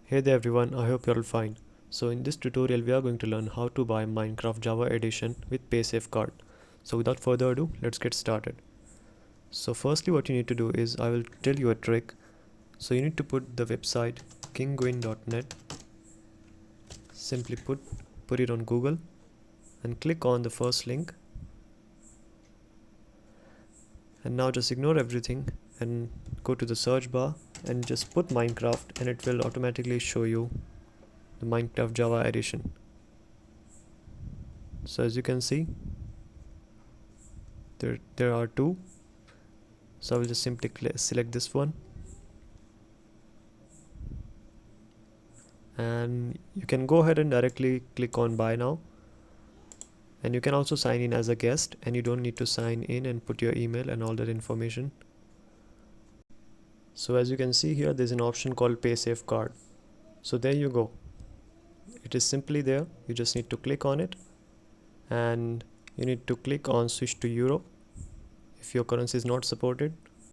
Hey there everyone, I hope you're all fine. So in this tutorial we are going to learn how to buy Minecraft Java Edition with PaySafeCard. So without further ado, let's get started. So firstly what you need to do is I will tell you a trick. So you need to put the website kinguin.net, simply put it on Google and click on the first link, and now just ignore everything and go to the search bar and just put Minecraft and it will automatically show you the Minecraft Java Edition. So as you can see, there are two. So I will just simply select this one, and you can go ahead and directly click on buy now, and you can also sign in as a guest, and you don't need to sign in and put your email and all that information. So as you can see here, there's an option called PaySafeCard. So there you go, it is simply there. You just need to click on it, and you need to click on switch to euro if your currency is not supported,